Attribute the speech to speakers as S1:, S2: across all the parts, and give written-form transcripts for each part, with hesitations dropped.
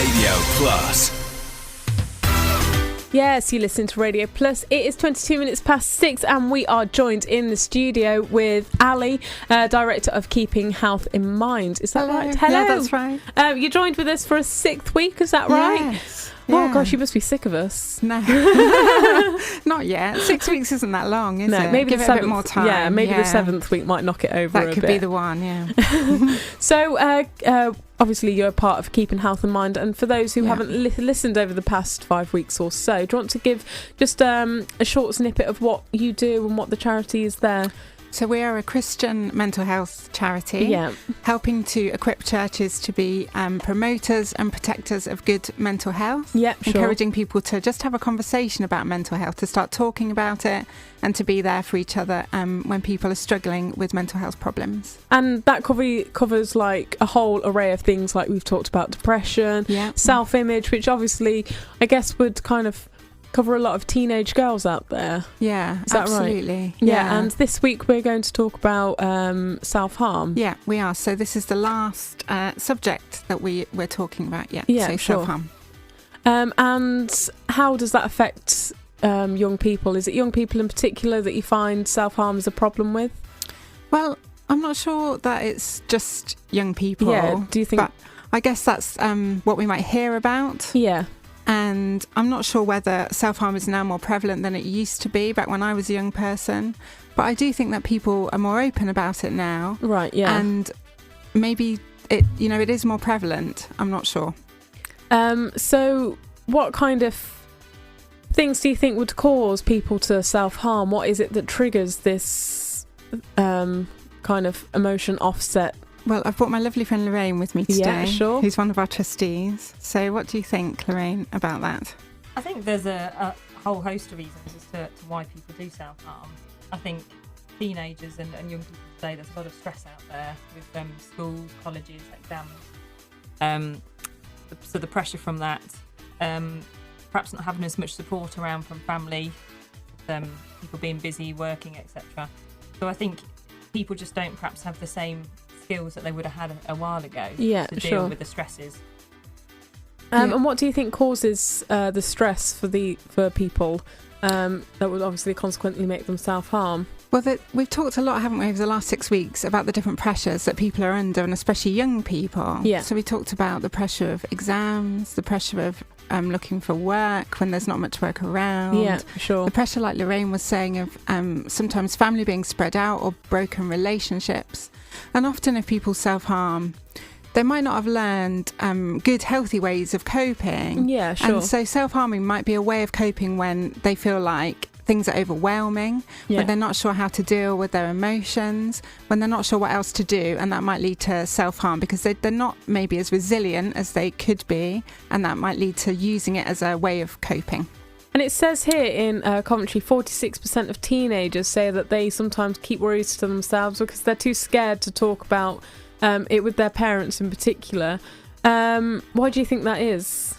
S1: Radio Plus.
S2: Yes, you listen to Radio Plus. It is 22 minutes past 6 and we are joined in the studio with Ali, Director of Keeping Health in Mind. Is that right? Hello.
S3: Yeah, that's right.
S2: You're joined with us for a 6th week, is that right?
S3: Yes.
S2: Oh,
S3: Yeah.
S2: gosh, you must be sick of us.
S3: No, not yet. 6 weeks isn't that long, is
S2: No,
S3: it?
S2: maybe
S3: Give
S2: the
S3: it
S2: 7th,
S3: a bit more time.
S2: Yeah, maybe the 7th week might knock it over
S3: That
S2: a
S3: could
S2: bit.
S3: be the one, yeah.
S2: So, obviously you're a part of Keeping Health in Mind, and for those who haven't listened over the past 5 weeks or so, do you want to give just a short snippet of what you do and what the charity is there?
S3: So we are a Christian mental health charity, helping to equip churches to be promoters and protectors of good mental health, encouraging people to just have a conversation about mental health, to start talking about it and to be there for each other when people are struggling with mental health problems.
S2: And that covers like a whole array of things, like we've talked about depression, self-image, which obviously I guess would kind of cover a lot of teenage girls out there.
S3: Yeah,
S2: is that
S3: absolutely.
S2: Right? Yeah, and this week we're going to talk about self-harm.
S3: Yeah, we are. So this is the last subject that we're talking about. So
S2: sure.
S3: Self-harm.
S2: And how does that affect young people? Is it young people in particular that you find self-harm is a problem with?
S3: Well, I'm not sure that it's just young people.
S2: Yeah, do you think?
S3: But I guess that's what we might hear about.
S2: Yeah.
S3: And I'm not sure whether self-harm is now more prevalent than it used to be back when I was a young person. But I do think that people are more open about it now.
S2: Right, yeah.
S3: And maybe it is more prevalent. I'm not sure.
S2: So what kind of things do you think would cause people to self-harm? What is it that triggers this kind of emotion offset?
S3: Well, I've brought my lovely friend Lorraine with me today,
S2: Yeah, sure.
S3: who's one of our trustees. So what do you think, Lorraine, about that?
S4: I think there's a whole host of reasons as to why people do self-harm. I think teenagers and young people today, there's a lot of stress out there with schools, colleges, exams. So the pressure from that, perhaps not having as much support around from family, people being busy, working, etc. So I think people just don't perhaps have the same skills that they would have had a while ago to deal with the stresses.
S2: And what do you think causes the stress for people that would obviously consequently make them self-harm?
S3: Well, we've talked a lot, haven't we, over the last 6 weeks about the different pressures that people are under, and especially young people.
S2: Yeah. So
S3: we talked about the pressure of exams, the pressure of looking for work when there's not much work around.
S2: Yeah, sure.
S3: The pressure, like Lorraine was saying, of sometimes family being spread out or broken relationships. And often if people self-harm, they might not have learned good, healthy ways of coping.
S2: Yeah, sure.
S3: And so self-harming might be a way of coping when they feel like things are overwhelming, when they're not sure how to deal with their emotions, when they're not sure what else to do, and that might lead to self-harm because they're not maybe as resilient as they could be, and that might lead to using it as a way of coping.
S2: And it says here in Coventry, 46% of teenagers say that they sometimes keep worries to themselves because they're too scared to talk about it with their parents in particular. Why do you think that is?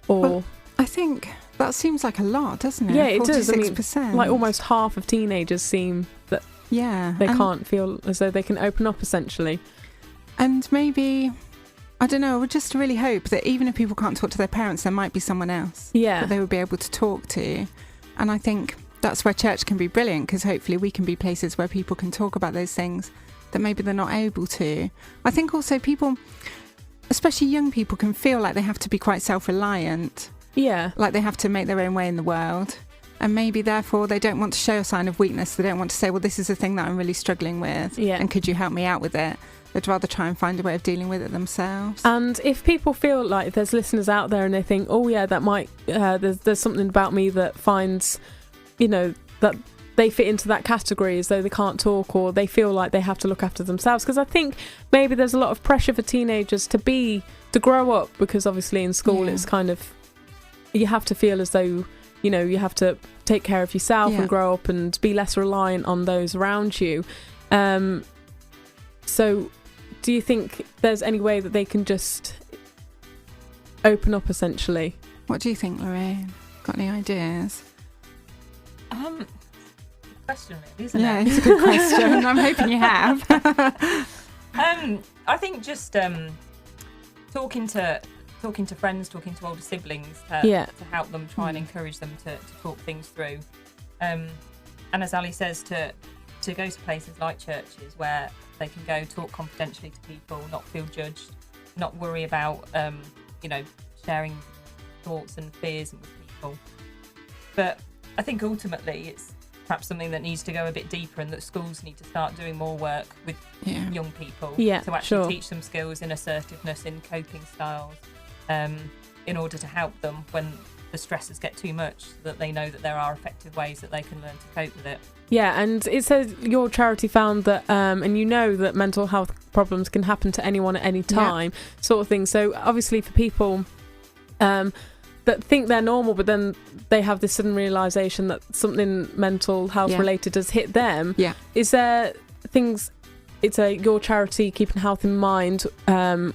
S3: Well, I think that seems like a lot, doesn't it?
S2: Yeah, it
S3: 46%.
S2: does. I mean, like almost half of teenagers seem that they can't feel as though they can open up, essentially.
S3: And maybe, I don't know, I would just really hope that even if people can't talk to their parents, there might be someone else that they would be able to talk to. And I think that's where church can be brilliant, because hopefully we can be places where people can talk about those things that maybe they're not able to. I think also people, especially young people, can feel like they have to be quite self-reliant. Yeah. Like they have to make their own way in the world. And maybe therefore they don't want to show a sign of weakness. They don't want to say, well, this is a thing that I'm really struggling with. Yeah. And could you help me out with it? They'd rather try and find a way of dealing with it themselves.
S2: And if people feel like, if there's listeners out there and they think, oh yeah, that might, there's something about me that finds, that they fit into that category as though they can't talk, or they feel like they have to look after themselves. Because I think maybe there's a lot of pressure for teenagers to grow up, because obviously in school it's kind of, you have to feel as though, you have to take care of yourself and grow up and be less reliant on those around you. So do you think there's any way that they can just open up, essentially?
S3: What do you think, Lorraine? Got any ideas?
S4: Question, really, isn't it?
S3: Yeah, it's a good question. I'm hoping you have.
S4: I think just talking to talking to friends, talking to older siblings to help them, try and encourage them to talk things through. And as Ali says, to go to places like churches where they can go talk confidentially to people, not feel judged, not worry about sharing thoughts and fears with people. But I think ultimately it's perhaps something that needs to go a bit deeper, and that schools need to start doing more work with young people to actually teach them skills in assertiveness, in coping styles, in order to help them when the stresses get too much, so that they know that there are effective ways that they can learn to cope with it.
S2: Yeah, and it says your charity found that, and that mental health problems can happen to anyone at any time, sort of thing. So obviously for people that think they're normal, but then they have this sudden realisation that something mental health related has hit them. Yeah. Is there things, your charity Keeping Health in Mind, a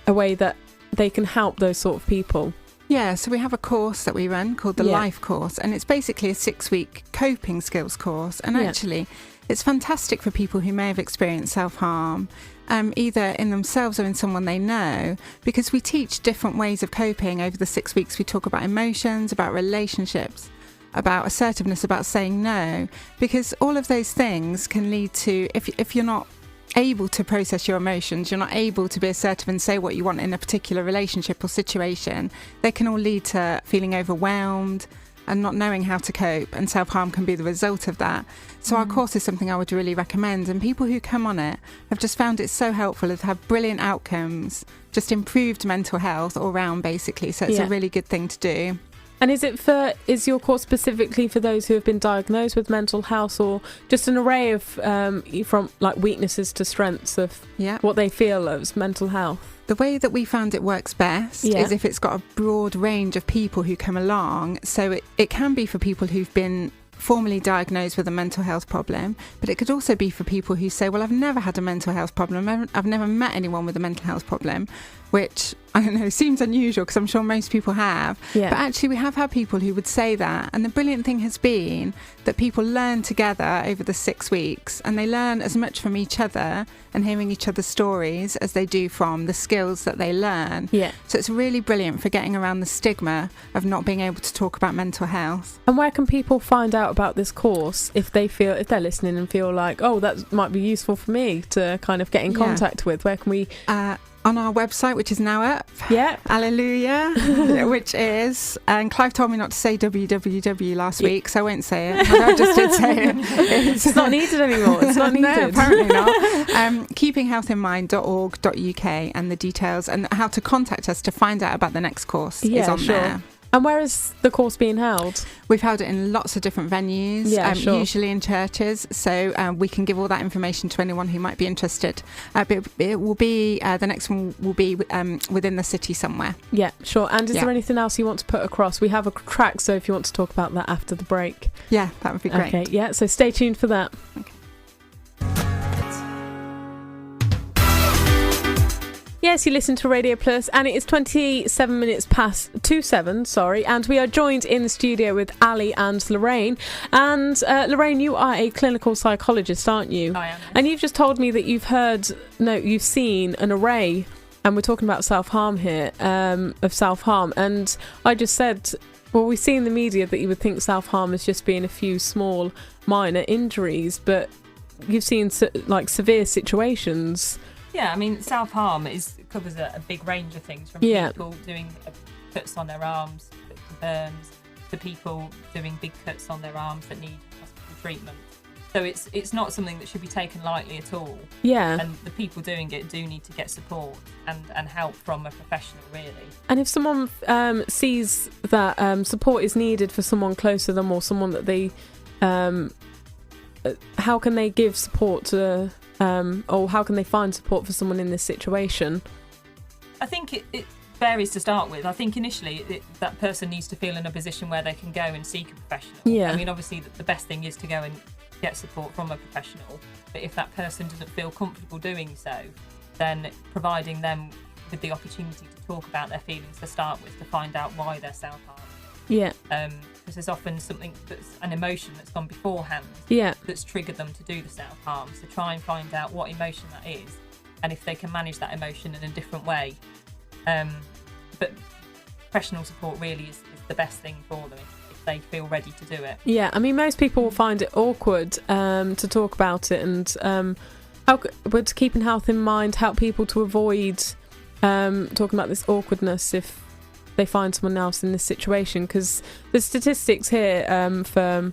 S2: way that they can help those sort of people?
S3: Yeah, so we have a course that we run called the Life Course, and it's basically a 6-week coping skills course. And actually, it's fantastic for people who may have experienced self-harm, either in themselves or in someone they know, because we teach different ways of coping over the 6 weeks. We talk about emotions, about relationships, about assertiveness, about saying no, because all of those things can lead to, if you're not able to process your emotions, you're not able to be assertive and say what you want in a particular relationship or situation, they can all lead to feeling overwhelmed and not knowing how to cope, and self-harm can be the result of that. So our course is something I would really recommend, and people who come on it have just found it so helpful, have had brilliant outcomes, just improved mental health all round basically, so it's a really good thing to do.
S2: And is your course specifically for those who have been diagnosed with mental health, or just an array of from like weaknesses to strengths of what they feel as mental health?
S3: The way that we found it works best is if it's got a broad range of people who come along. So it can be for people who've been formally diagnosed with a mental health problem, but it could also be for people who say, well, I've never had a mental health problem, I've never met anyone with a mental health problem, which, I don't know, seems unusual because I'm sure most people have. Yeah. But actually we have had people who would say that, and the brilliant thing has been that people learn together over the 6 weeks, and they learn as much from each other and hearing each other's stories as they do from the skills that they learn. Yeah. So it's really brilliant for getting around the stigma of not being able to talk about mental health.
S2: And where can people find out about this course if they're listening and feel like, oh, that might be useful for me to kind of get in contact with? Where can we...
S3: on our website, which is now up. Yeah. Hallelujah. Which is, and Clive told me not to say www last week, so I won't say it. I just did say it.
S2: It's not needed anymore. It's not needed.
S3: No, apparently not. keepinghealthinmind.org.uk, and the details and how to contact us to find out about the next course is on there.
S2: And where is the course being held?
S3: We've held it in lots of different venues, usually in churches, so we can give all that information to anyone who might be interested. But it will be, the next one will be within the city somewhere.
S2: Yeah, sure. And is there anything else you want to put across? We have a track, so if you want to talk about that after the break.
S3: Yeah, that would be great.
S2: Okay, yeah, so stay tuned for that. Okay. Yes, you listen to Radio Plus, and it is 27 minutes past 7, and we are joined in the studio with Ali and Lorraine. And Lorraine, you are a clinical psychologist, aren't you?
S4: I am.
S2: And you've just told me that you've seen an array, and we're talking about self-harm here, of self-harm. And I just said, well, we see in the media that you would think self-harm is just being a few small, minor injuries, but you've seen severe situations.
S4: Yeah, I mean, self-harm covers a big range of things, from people doing cuts on their arms, to burns, to people doing big cuts on their arms that need hospital treatment. So it's not something that should be taken lightly at all. Yeah. And the people doing it do need to get support and help from a professional, really.
S2: And if someone sees that support is needed for someone close to them, or someone that they... how can they give support to... or how can they find support for someone in this situation?
S4: I think it varies to start with. I think initially that person needs to feel in a position where they can go and seek a professional. Yeah. I mean, obviously the best thing is to go and get support from a professional. But if that person doesn't feel comfortable doing so, then providing them with the opportunity to talk about their feelings to start with, to find out why they're self-harmed. Yeah. Because there's often something that's an emotion that's gone beforehand that's triggered them to do the self-harm. So try and find out what emotion that is, and if they can manage that emotion in a different way, But professional support really is the best thing for them if they feel ready to do it.
S2: Yeah, I mean, most people will find it awkward to talk about it, and would keeping health in mind help people to avoid talking about this awkwardness if they find someone else in this situation? Because the statistics here for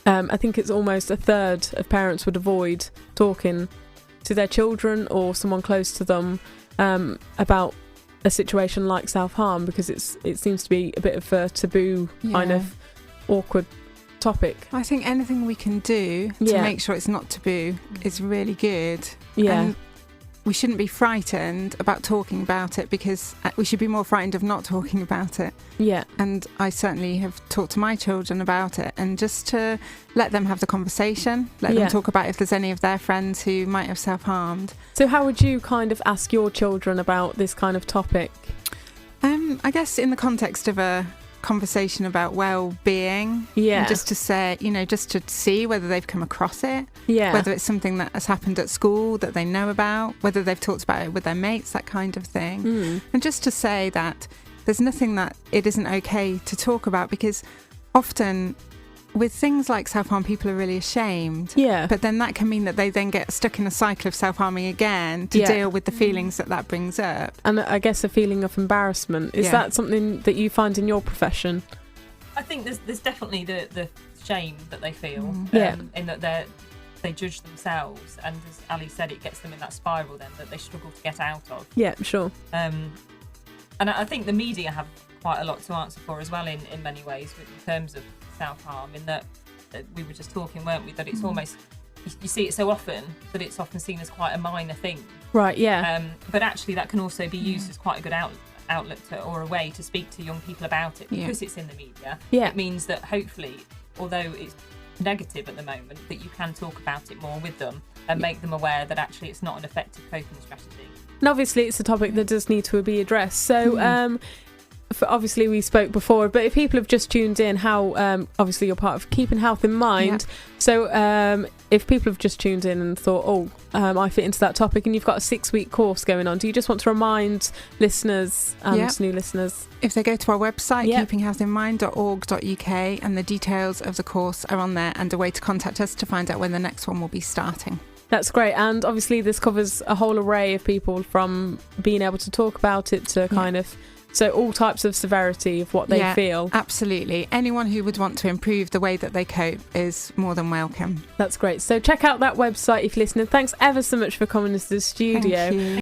S2: I think it's almost a third of parents would avoid talking to their children or someone close to them about a situation like self-harm, because it seems to be a bit of a taboo kind of awkward topic.
S3: I think anything we can do to make sure it's not taboo is really good.
S2: Yeah.
S3: And we shouldn't be frightened about talking about it, because we should be more frightened of not talking about it.
S2: Yeah.
S3: And I certainly have talked to my children about it, and just to let them have the conversation, let them talk about if there's any of their friends who might have self-harmed.
S2: So how would you kind of ask your children about this kind of topic?
S3: I guess in the context of a conversation about well-being, and just to say, just to see whether they've come across it, whether it's something that has happened at school that they know about, whether they've talked about it with their mates, that kind of thing. And just to say that there's nothing that it isn't okay to talk about, because often with things like self-harm, people are really ashamed, but then that can mean that they then get stuck in a cycle of self-harming again to deal with the feelings that brings up. And
S2: I guess a feeling of embarrassment. Is that something that you find in your profession?
S4: I think there's definitely the shame that they feel in that they judge themselves, and as Ali said, it gets them in that spiral then that they struggle to get out of.
S2: Yeah, sure.
S4: And I think the media have quite a lot to answer for as well in many ways in terms of self-harm, in that we were just talking, weren't we, that it's almost, you see it so often that it's often seen as quite a minor thing,
S2: right?
S4: But actually that can also be used as quite a good outlet or a way to speak to young people about it, because it's in the media. It means that hopefully, although it's negative at the moment, that you can talk about it more with them and make them aware that actually it's not an effective coping strategy.
S2: And obviously it's a topic that does need to be addressed, so obviously we spoke before, but if people have just tuned in, how obviously you're part of Keeping Health in Mind, so if people have just tuned in and thought, I fit into that topic, and you've got a 6-week course going on, do you just want to remind listeners and new listeners?
S3: If they go to our website, keepinghealthinmind.org.uk, and the details of the course are on there, and a way to contact us to find out when the next one will be starting.
S2: That's great, and obviously this covers a whole array of people, from being able to talk about it to kind of, so all types of severity of what they feel.
S3: Absolutely. Anyone who would want to improve the way that they cope is more than welcome.
S2: That's great. So check out that website if you're listening. Thanks ever so much for coming into the studio.
S3: Thank you.